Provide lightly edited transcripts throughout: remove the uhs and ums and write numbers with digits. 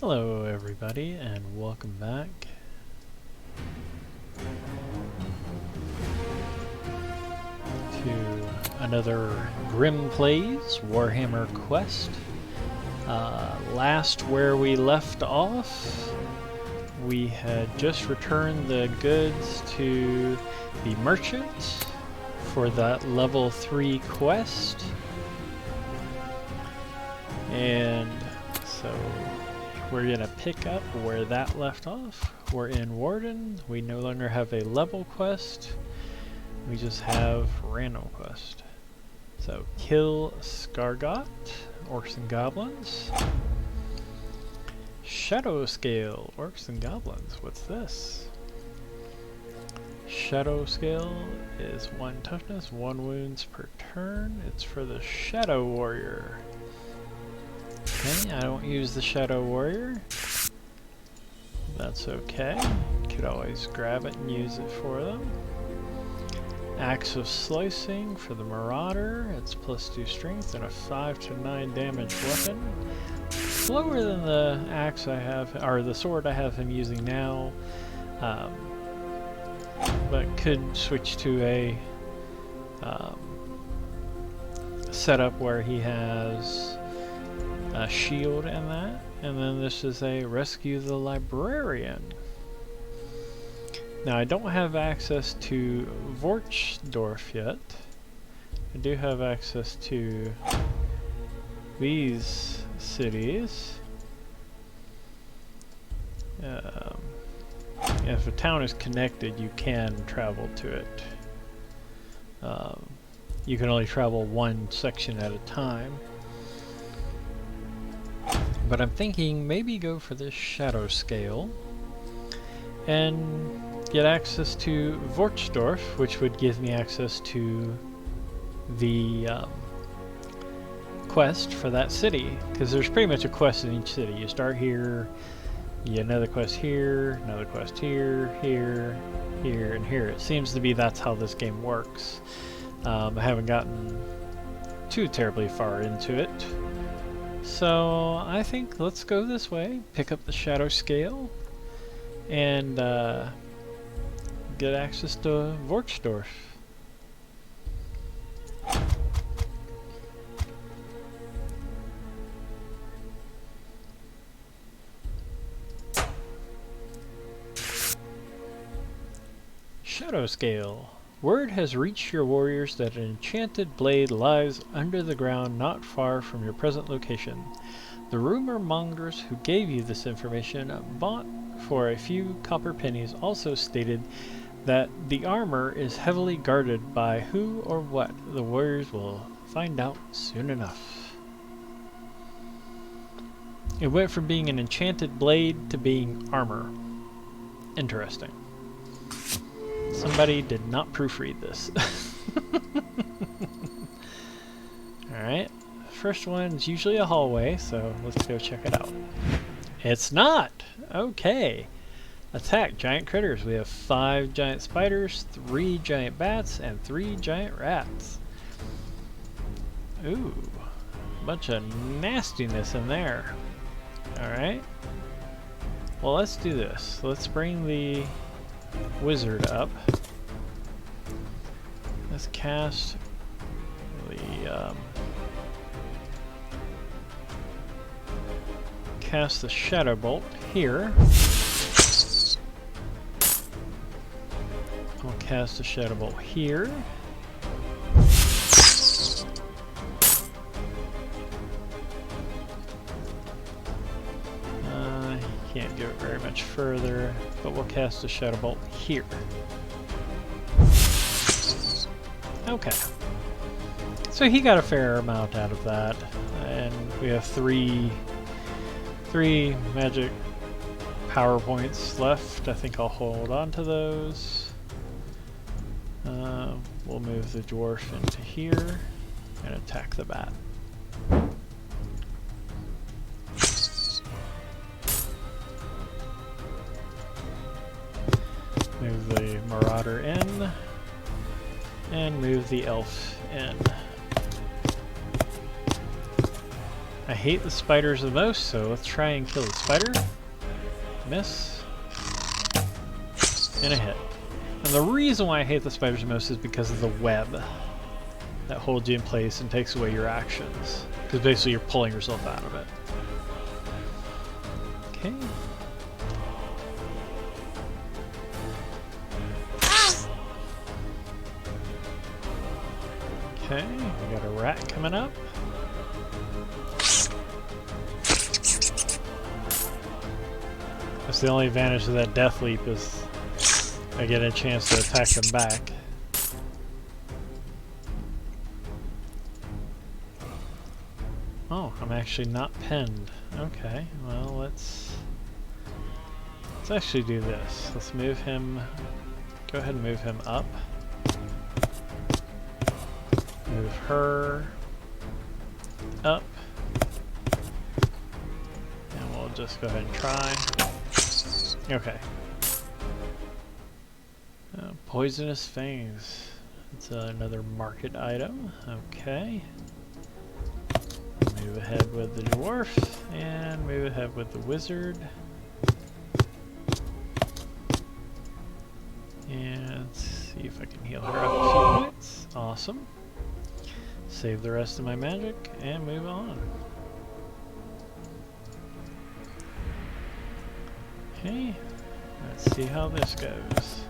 Hello everybody and welcome back to another Grimm Plays Warhammer Quest. Last where we left off, we had just returned the goods to the merchant for that level 3 quest. And so we're going to pick up where that left off. We're in Warden. We no longer have a level quest. We just have random quest. So kill Skargot, orcs and goblins. Shadow scale, orcs and goblins. What's this? Shadow scale is 1 toughness, 1 wounds per turn. It's for the Shadow Warrior. Okay, I don't use the Shadow Warrior. That's okay. Could always grab it and use it for them. Axe of Slicing for the Marauder. It's +2 strength and a 5 to 9 damage weapon. Slower than the axe I have, or the sword I have him using now. But could switch to a setup where he has a shield and that. And then this is a Rescue the Librarian. Now I don't have access to Vorchdorf yet. I do have access to these cities. If a town is connected, you can travel to it. You can only travel one section at a time. But I'm thinking maybe go for this Shadow Scale and get access to Vorchdorf, which would give me access to the quest for that city, because there's pretty much a quest in each city. You start here, you get another quest here, another quest here, here, here, and here. It seems to be that's how this game works. I haven't gotten too terribly far into it. So I think let's go this way, pick up the Shadow Scale, and get access to Vorchdorf. Shadow Scale. Word has reached your warriors that an enchanted blade lies under the ground not far from your present location. The rumor mongers who gave you this information, bought for a few copper pennies, also stated that the armor is heavily guarded by who or what. The warriors will find out soon enough. It went from being an enchanted blade to being armor. Interesting. Somebody did not proofread this. Alright, first one's usually a hallway, so let's go check it out. It's not! Okay. Attack giant critters. We have 5 giant spiders, 3 giant bats, and 3 giant rats. Ooh, bunch of nastiness in there. Alright. Well, let's do this. Let's bring the wizard up. Let's cast the Shadow Bolt here. I'll cast the Shadow Bolt here. Can't do it very much further, but we'll cast the Shadow Bolt here. Okay. So he got a fair amount out of that, and we have three magic power points left. I think I'll hold on to those. We'll move the dwarf into here and attack the bat. Move the Marauder in, and move the elf in. I hate the spiders the most, so let's try and kill the spider. Miss. And a hit. And the reason why I hate the spiders the most is because of the web that holds you in place and takes away your actions. Because basically you're pulling yourself out of it. Okay. Okay, we got a rat coming up. That's the only advantage of that death leap is I get a chance to attack them back. Oh, I'm actually not pinned. Okay, well let's actually do this. Let's move him, go ahead and move him up. Move her up. And we'll just go ahead and try. Okay. Poisonous fangs. It's another market item. Okay. Move ahead with the dwarf and move ahead with the wizard. And let's see if I can heal her up a few points. Awesome. Save the rest of my magic and move on. Okay, let's see how this goes.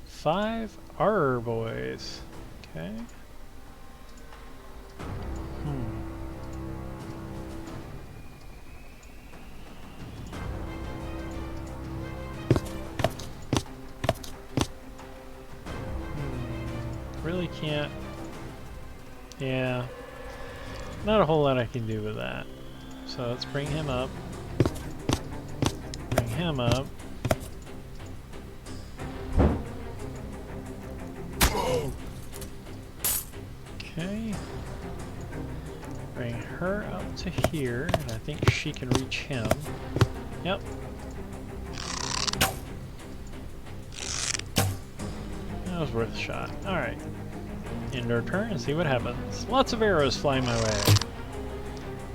5 R boys. Okay. Really can't. Yeah. Not a whole lot I can do with that. So let's bring him up. Bring him up. Okay. Bring her up to here, and I think she can reach him. Yep. That was worth a shot. Alright. End our turn and see what happens. Lots of arrows flying my way.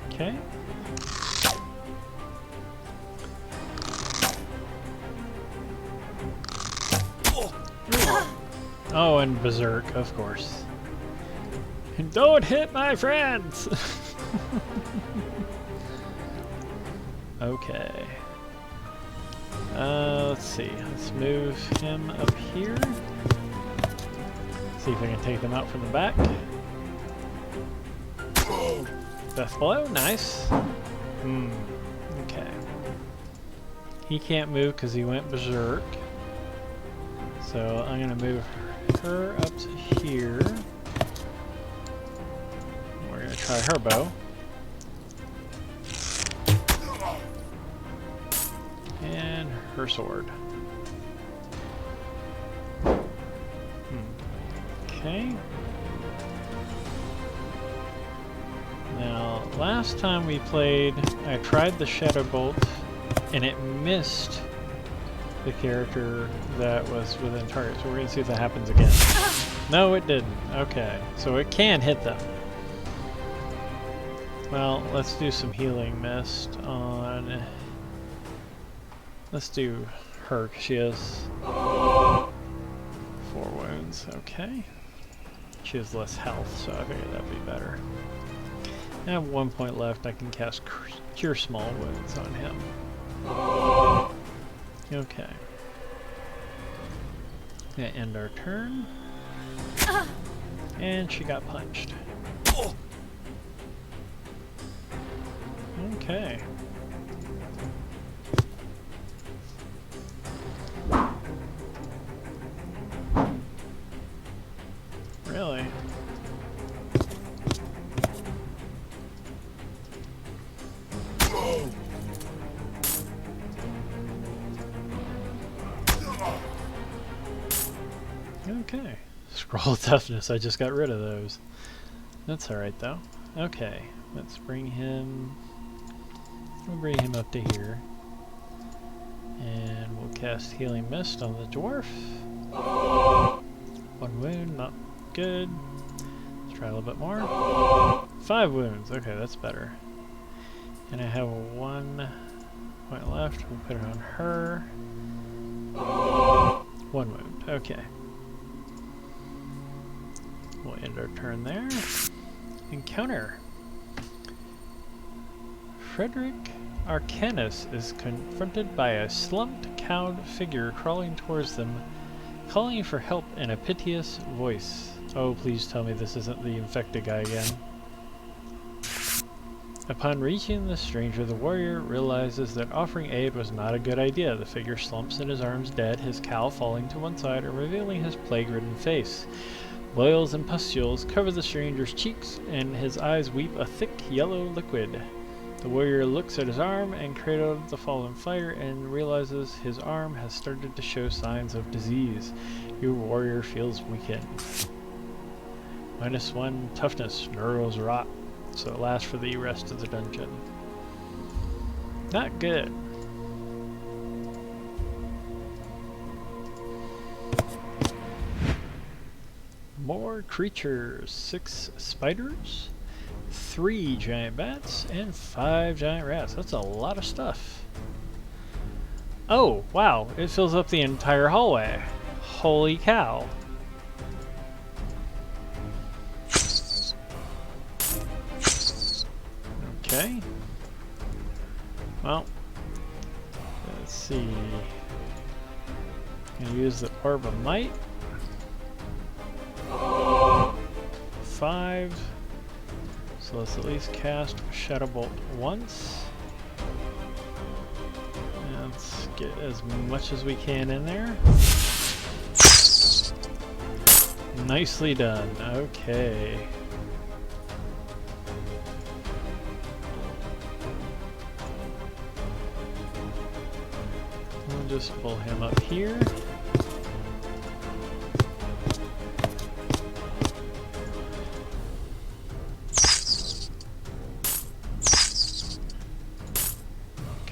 Okay. Oh, and berserk, of course. Don't hit my friends! Okay. Let's see. Let's move him up here. See if I can take them out from the back. Death blow, nice. Okay. He can't move because he went berserk. So I'm gonna move her up to here. We're gonna try her bow. And her sword. Okay. Now, last time we played, I tried the Shadow Bolt, and it missed the character that was within target. So we're going to see if that happens again. No, it didn't. Okay, so it can hit them. Well, let's do some healing mist on... Let's do her, because she has 4 wounds. Okay. She has less health, so I figured that'd be better. I have 1 point left. I can cast Cure Small Wounds on him. Okay. Gonna end our turn. And she got punched. Okay. Really? Okay. Scroll of toughness, I just got rid of those. That's alright though. Okay, let's bring him... We'll bring him up to here. And we'll cast Healing Mist on the dwarf. 1 wound, not good. Let's try a little bit more. 5 wounds. Okay, that's better. And I have 1 point left. We'll put it on her. 1 wound. Okay. We'll end our turn there. Encounter. Frederick Arcanus is confronted by a slumped, cowed figure crawling towards them, calling for help in a piteous voice. Oh, please tell me this isn't the infected guy again. Upon reaching the stranger, the warrior realizes that offering aid was not a good idea. The figure slumps in his arms dead, his cowl falling to one side and revealing his plague-ridden face. Boils and pustules cover the stranger's cheeks, and his eyes weep a thick yellow liquid. The warrior looks at his arm and cradled the fallen fire and realizes his arm has started to show signs of disease. Your warrior feels weakened. -1 toughness, Neuro's rot, so it lasts for the rest of the dungeon. Not good. More creatures. 6 spiders, 3 giant bats, and 5 giant rats. That's a lot of stuff. Oh, wow. It fills up the entire hallway. Holy cow. Okay. Well, let's see. Gonna use the Orb of Might. 5. So let's at least cast Shadow Bolt once. And let's get as much as we can in there. Nicely done. Okay. We'll just pull him up here.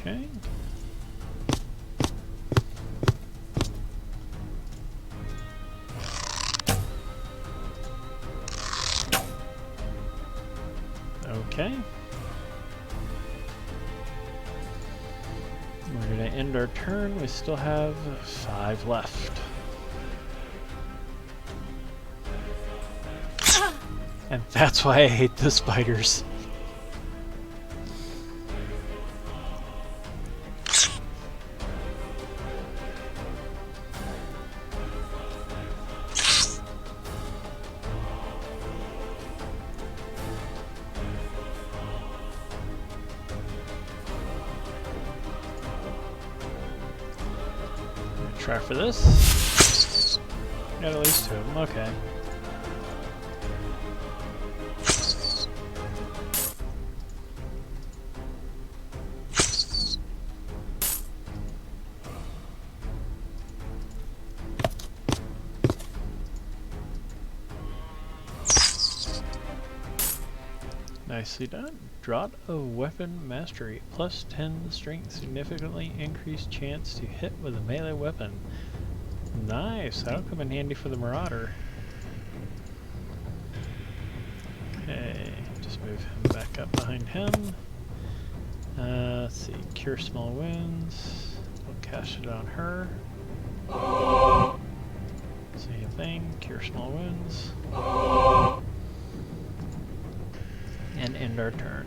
Okay. Okay. We're going to end our turn. We still have 5 left. And that's why I hate the spiders. Try for this. Got at least 2 of them, okay. Nicely done. Draught of Weapon Mastery. +10 strength, significantly increased chance to hit with a melee weapon. Nice. That'll come in handy for the Marauder. Okay, just move him back up behind him. Let's see. Cure small wounds. We'll cast it on her. Same thing. Cure small wounds. And end our turn.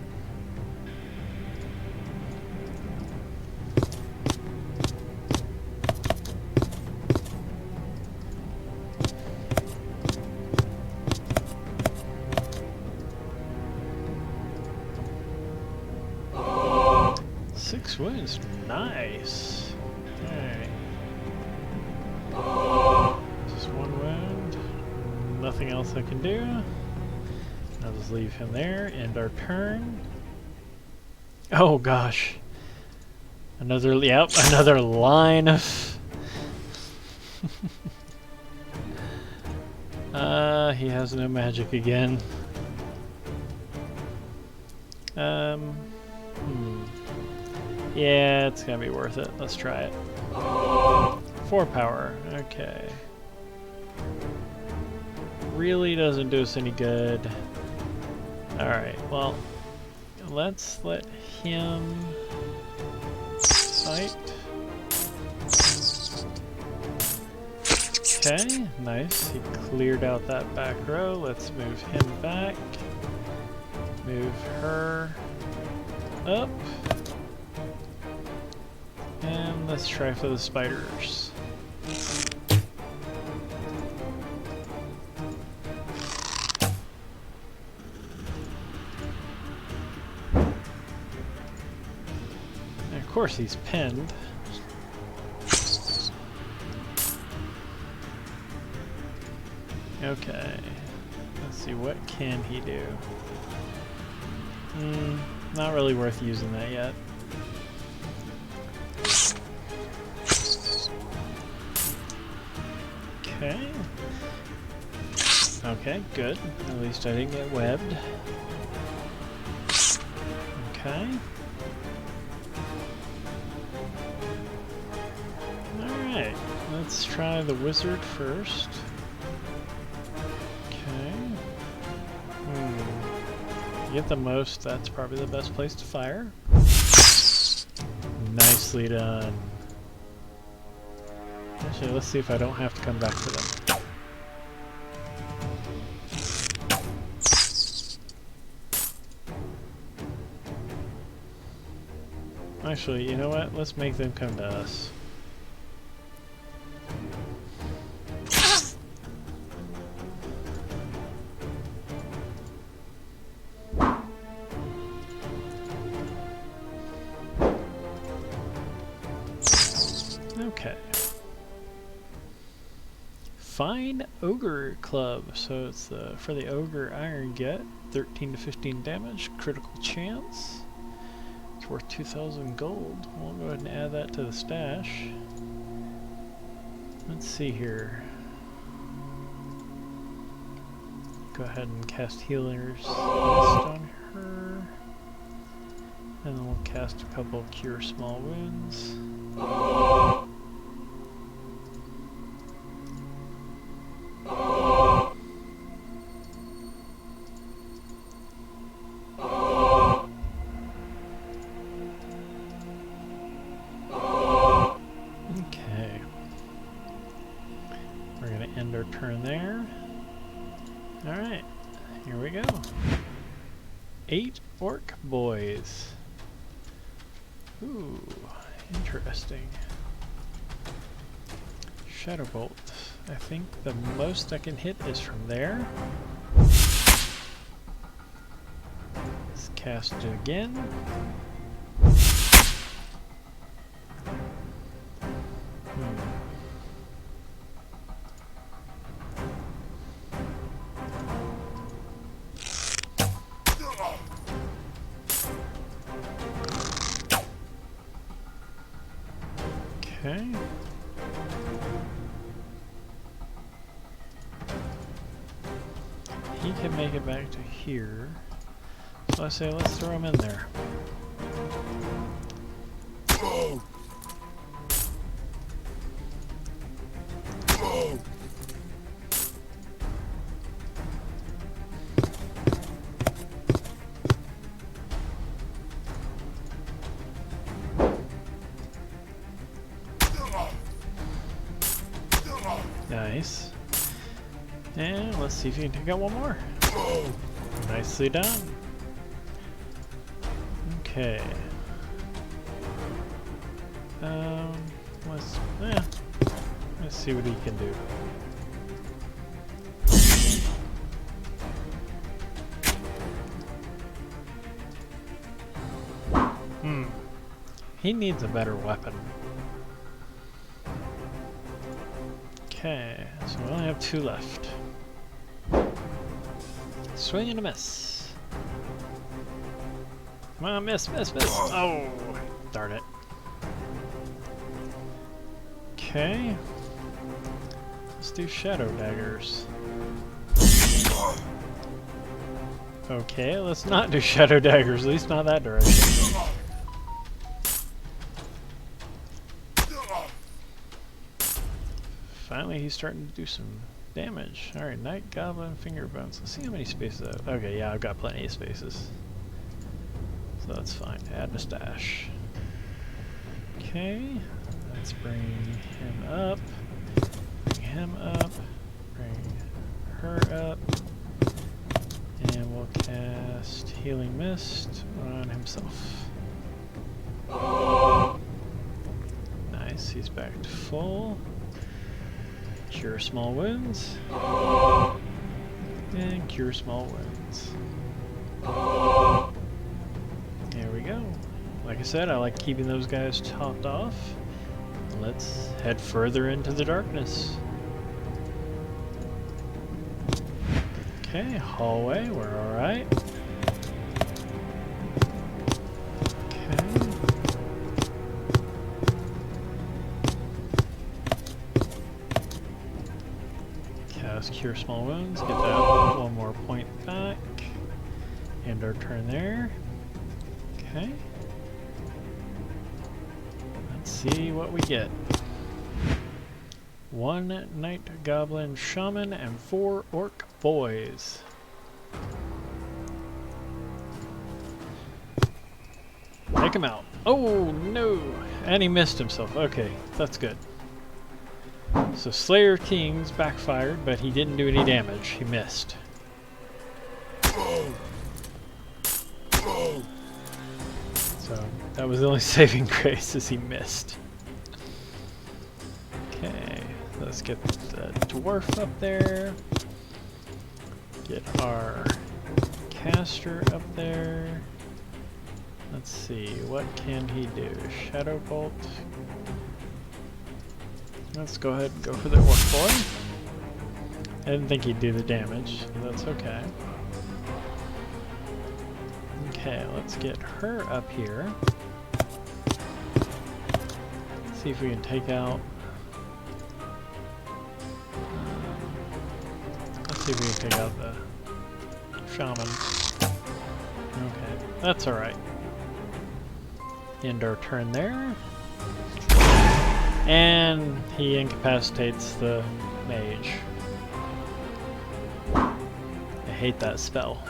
Six wounds, nice. Okay. Just 1 wound. Nothing else I can do. I'll just leave him there. End our turn. Oh gosh. Another line of he has no magic again. Yeah, it's gonna be worth it. Let's try it. 4 power. Okay. Really doesn't do us any good. Alright, well, let's let him fight. Okay, nice. He cleared out that back row. Let's move him back. Move her up. And let's try for the spiders. And of course he's pinned. Okay, let's see, what can he do? Not really worth using that yet. Okay. Okay, good. At least I didn't get webbed. Okay. Alright, let's try the wizard first. Get the most, that's probably the best place to fire. Nicely done. Actually, let's see if I don't have to come back for them. Actually, you know what? Let's make them come to us. Okay. Fine Ogre Club. So it's for the Ogre Iron Get, 13 to 15 damage, critical chance. It's worth 2,000 gold. We'll go ahead and add that to the stash. Let's see here. Go ahead and cast Healer's Mist on her. And then we'll cast a couple Cure Small Wounds. Okay. We're gonna end our turn there. Alright, here we go. 8 orc boys. Ooh, interesting. Shadow Bolt. I think the most I can hit is from there. Let's cast it again. Okay. He can make it back to here. So I say let's throw him in there. Nice. And let's see if you can take out one more. Nicely done. Okay. Let's see what he can do. He needs a better weapon. Okay, so we only have 2 left. Swing and a miss. Come on, miss, miss, miss. Oh, darn it. Okay. Let's do shadow daggers. Okay, let's not do shadow daggers, at least not that direction. Finally, he's starting to do some damage. Alright, Night Goblin Finger Bones. Let's see how many spaces I have. Okay, yeah, I've got plenty of spaces. So that's fine. Add a stash. Okay, let's bring him up. Bring him up. Bring her up. And we'll cast Healing Mist on himself. Nice, he's back to full. Cure small wounds. And cure small wounds. There we go. Like I said, I like keeping those guys topped off. Let's head further into the darkness. Okay, hallway, we're alright. Okay. Cast Cure Small Wounds, get that one more point back. End our turn there. Okay. Let's see what we get. 1 Night Goblin Shaman and 4 Orc Boys. Take him out. Oh no! And he missed himself. Okay, that's good. So Slayer Kings backfired, but he didn't do any damage. He missed. So that was the only saving grace, as he missed. Okay, let's get the dwarf up there. Get our caster up there. Let's see, what can he do? Shadow Bolt. Let's go ahead and go for the Orc Boy. I didn't think he'd do the damage, so that's okay. Okay, let's get her up here. See if we can take out... let's see if we can take out the shaman. Okay, that's alright. End our turn there. And he incapacitates the mage. I hate that spell.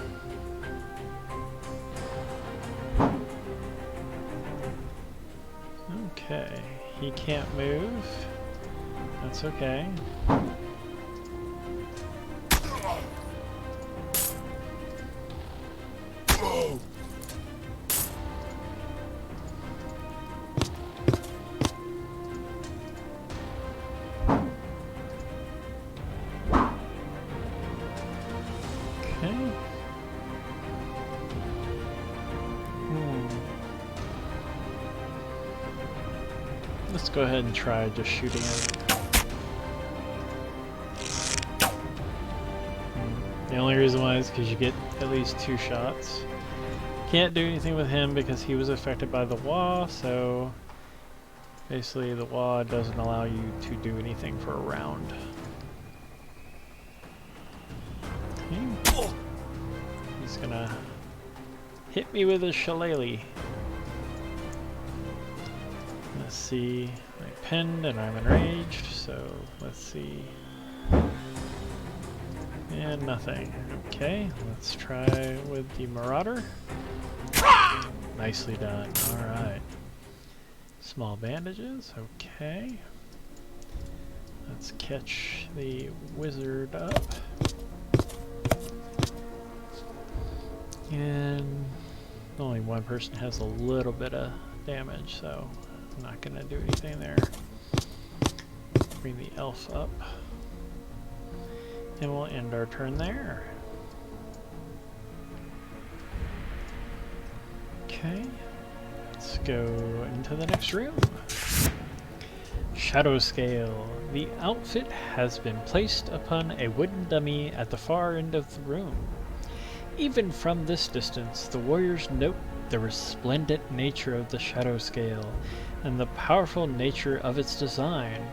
Okay, he can't move. That's okay. Let's go ahead and try just shooting it. The only reason why is because you get at least 2 shots. Can't do anything with him because he was affected by the wah, so basically the wah doesn't allow you to do anything for a round. Okay. He's gonna hit me with a shillelagh. Let's see, I pinned and I'm enraged, so let's see. And nothing. Okay, let's try with the Marauder. Nicely done, alright. Small bandages, okay. Let's catch the wizard up. And only one person has a little bit of damage, so I'm not gonna do anything there. Bring the elf up. And we'll end our turn there. Okay, let's go into the next room. Shadow Scale. The outfit has been placed upon a wooden dummy at the far end of the room. Even from this distance, the warriors note the resplendent nature of the Shadow Scale and the powerful nature of its design.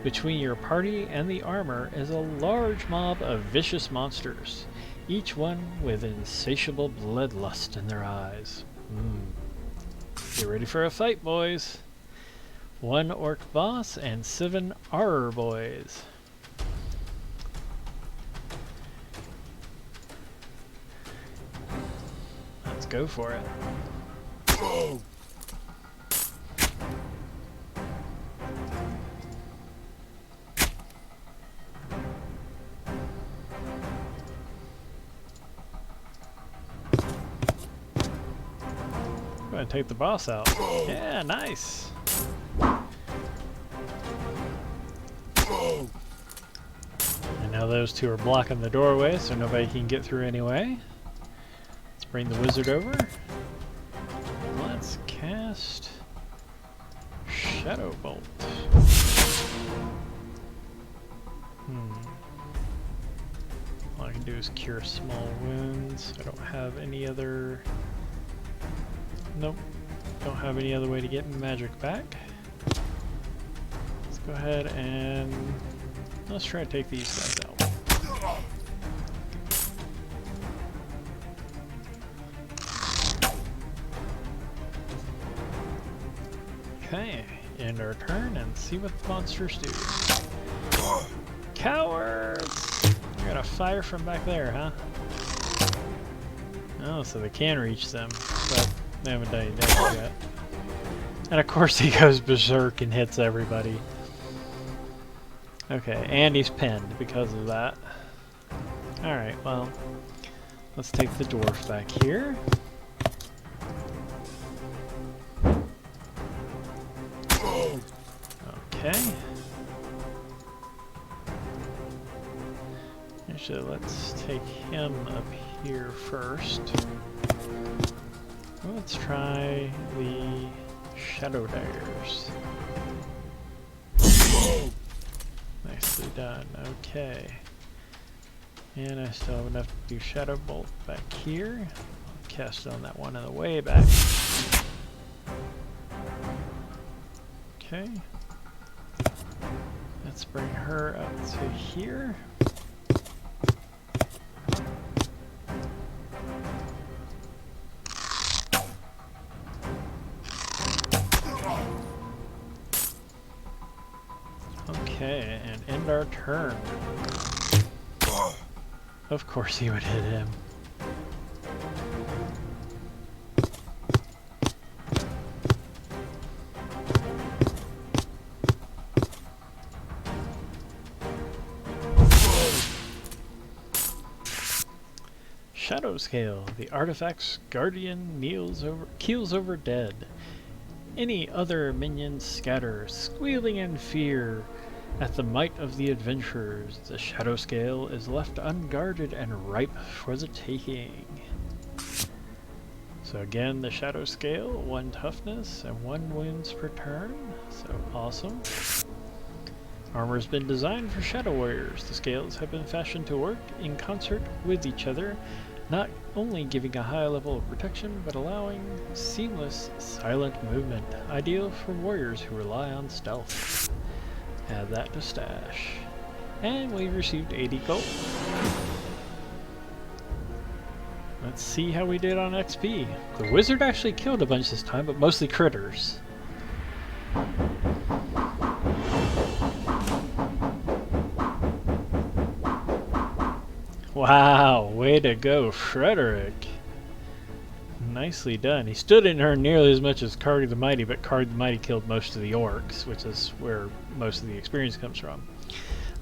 Between your party and the armor is a large mob of vicious monsters, each one with insatiable bloodlust in their eyes. Get ready for a fight, boys! 1 orc boss and 7 horror boys. Let's go for it. Go ahead and take the boss out. Yeah, nice. And now those two are blocking the doorway, so nobody can get through anyway. Let's bring the wizard over. Let's cast Shadow Bolt. All I can do is cure small wounds. I don't have any other... Nope. Don't have any other way to get magic back. Let's go ahead and... let's try to take these guys out. Okay, end our turn and see what the monsters do. Cowards! You're gonna fire from back there, huh? Oh, so they can reach them, but they haven't done any damage yet. And of course he goes berserk and hits everybody. Okay, and he's pinned because of that. Alright, well, let's take the dwarf back here. Okay. Actually, let's take him up here first. Let's try the shadow daggers. Nicely done. Okay. And I still have enough to do Shadow Bolt back here. I'll cast it on that one on the way back. Okay. Let's bring her up to here. Okay, and end our turn. Of course he would hit him. Shadow Scale. The artifact's guardian keels over dead. Any other minions scatter, squealing in fear at the might of the adventurers. The Shadow Scale is left unguarded and ripe for the taking. So again, the Shadow Scale, 1 toughness and 1 wounds per turn. So awesome. Armor's been designed for Shadow Warriors. The scales have been fashioned to work in concert with each other, not only giving a high level of protection, but allowing seamless, silent movement, ideal for warriors who rely on stealth. Add that to stash. And we received 80 gold. Let's see how we did on XP. The wizard actually killed a bunch this time, but mostly critters. Wow, way to go, Frederick. Nicely done. He stood in her nearly as much as Karg the Mighty, but Karg the Mighty killed most of the orcs, which is where most of the experience comes from.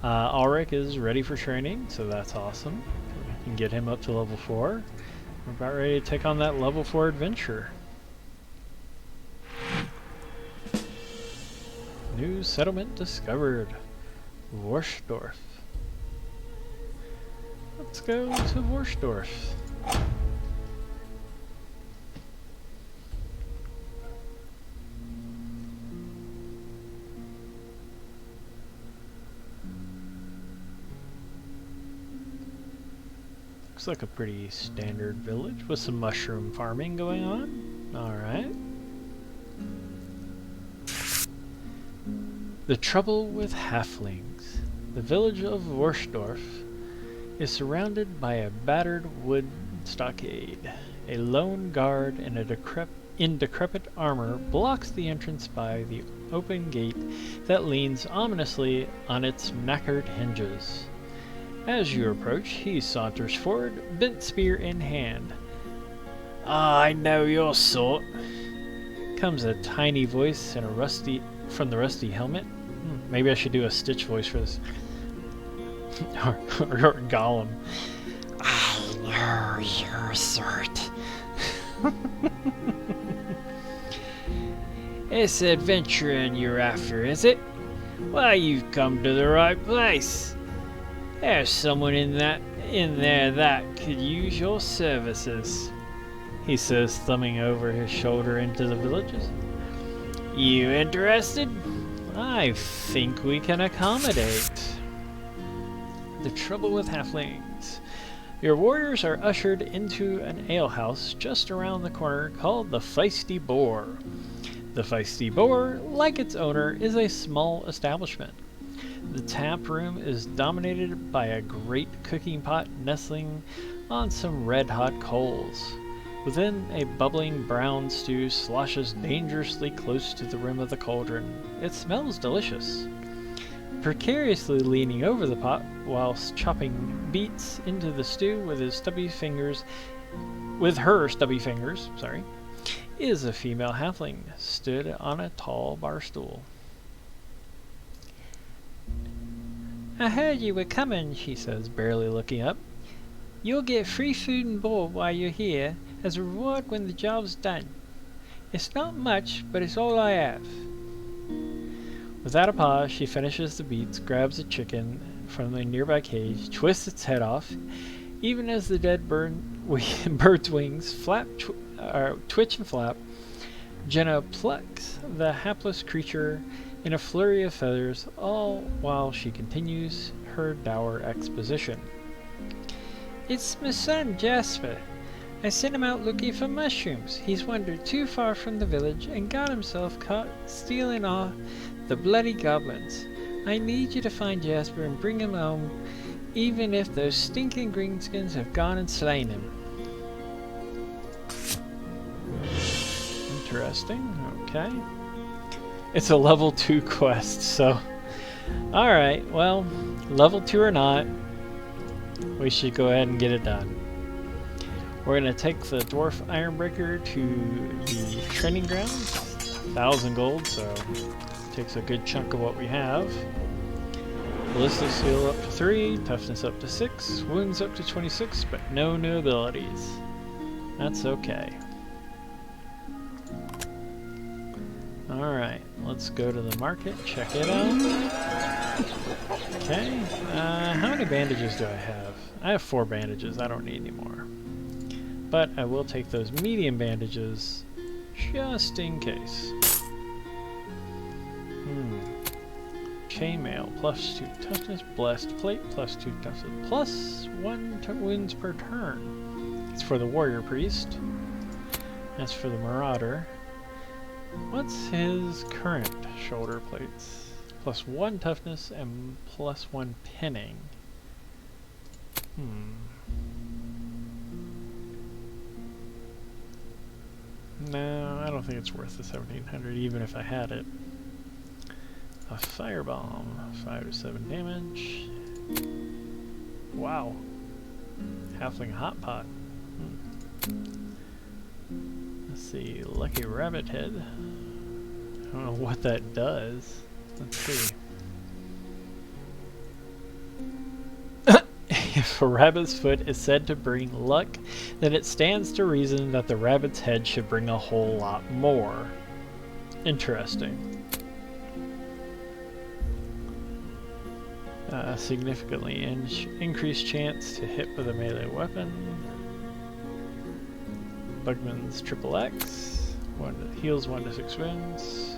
Ulrich is ready for training, so that's awesome. We can get him up to level 4. We're about ready to take on that level 4 adventure. New settlement discovered. Worsdorf. Let's go to Worsdorf. Looks like a pretty standard village with some mushroom farming going on. Alright. The trouble with halflings. The village of Worsdorf is surrounded by a battered wood stockade. A lone guard in decrepit armor blocks the entrance by the open gate that leans ominously on its knackered hinges. As you approach, he saunters forward, bent spear in hand. Ah, I know your sort. Comes a tiny voice in from the rusty helmet. Maybe I should do a Stitch voice for this. or Gollum. I know your sort. It's adventuring you're after, is it? Well, you've come to the right place. There's someone in there that could use your services, he says, thumbing over his shoulder into the villages. You interested? I think we can accommodate. The trouble with halflings. Your warriors are ushered into an alehouse just around the corner called the Feisty Boar. The Feisty Boar, like its owner, is a small establishment. The tap room is dominated by a great cooking pot nestling on some red-hot coals. Within, a bubbling brown stew sloshes dangerously close to the rim of the cauldron. It smells delicious. Precariously leaning over the pot whilst chopping beets into the stew with her stubby fingers, is a female halfling stood on a tall bar stool. I heard you were coming, she says, barely looking up. You'll get free food and board while you're here, as a reward when the job's done. It's not much, but it's all I have. Without a pause, she finishes the beets, grabs a chicken from the nearby cage, twists its head off. Even as the dead bird's wings twitch and flap, Jenna plucks the hapless creature in a flurry of feathers, all while she continues her dour exposition. It's my son, Jasper. I sent him out looking for mushrooms. He's wandered too far from the village and got himself caught stealing off the bloody goblins. I need you to find Jasper and bring him home, even if those stinking greenskins have gone and slain him. Interesting, okay. It's a level 2 quest, so... Alright, well, level 2 or not, we should go ahead and get it done. We're going to take the Dwarf Ironbreaker to the training grounds. 1,000 gold, so takes a good chunk of what we have. Ballistic skill up to 3, toughness up to 6, wounds up to 26, but no new abilities. That's okay. Alright, let's go to the market, check it out. Okay, how many bandages do I have? I have 4 bandages, I don't need any more. But I will take those medium bandages just in case. Chainmail, plus 2 toughness, blessed plate, plus 2 toughness, plus 1 wounds per turn. It's for the warrior priest. That's for the marauder. What's his current shoulder plates? Plus 1 toughness and plus 1 pinning. No, I don't think it's worth the 1700 even if I had it. A firebomb, 5 to 7 damage. Wow. Halfling hot pot. Let's see, lucky rabbit head. I don't know what that does. Let's see. If a rabbit's foot is said to bring luck, then it stands to reason that the rabbit's head should bring a whole lot more. Interesting. Significantly increased chance to hit with a melee weapon. Bugman's triple X. Heals 1 to 6 wounds.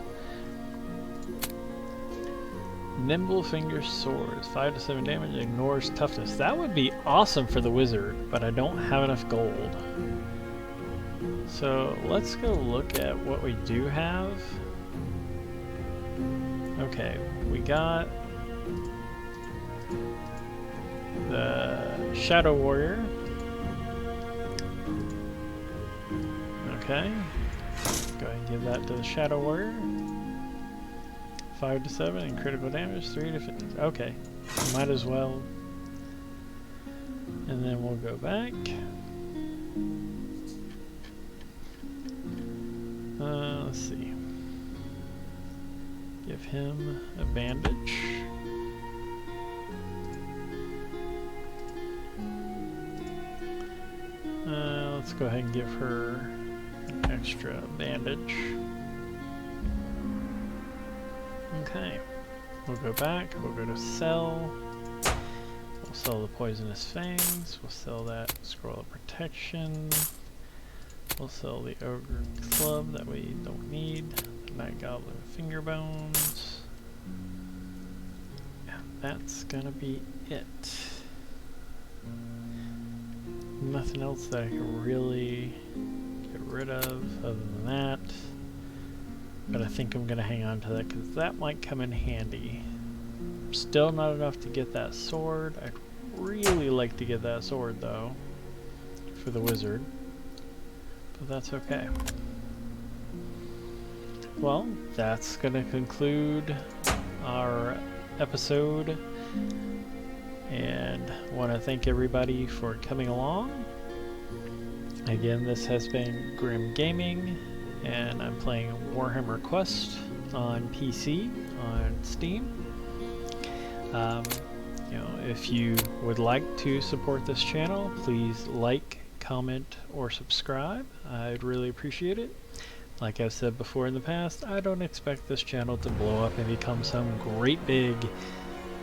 Nimble Finger Swords, 5 to 7 damage, ignores toughness. That would be awesome for the wizard, but I don't have enough gold. So let's go look at what we do have. Okay, we got the Shadow Warrior. Okay, go ahead and give that to the Shadow Warrior. 5 to 7 and critical damage, 3 to 50. Okay, might as well. And then we'll go back. Let's see. Give him a bandage. Let's go ahead and give her an extra bandage. Okay. We'll go back. We'll go to sell. We'll sell the poisonous fangs. We'll sell that scroll of protection. We'll sell the ogre club that we don't need. The night goblin finger bones. And that's gonna be it. Nothing else that I can really get rid of other than that. But I think I'm gonna hang on to that because that might come in handy. Still not enough to get that sword. I'd really like to get that sword though for the wizard. But that's okay. Well, that's gonna conclude our episode. And I want to thank everybody for coming along. Again, this has been Grimm Gaming, and I'm playing Warhammer Quest on PC on Steam. You know, if you would like to support this channel, please like, comment, or subscribe. I'd really appreciate it. Like I've said before in the past, I don't expect this channel to blow up and become some great big...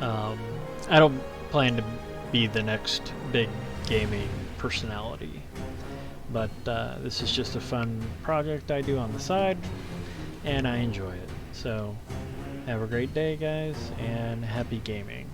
I don't plan to be the next big gaming personality. But this is just a fun project I do on the side, and I enjoy it. So, have a great day, guys, and happy gaming.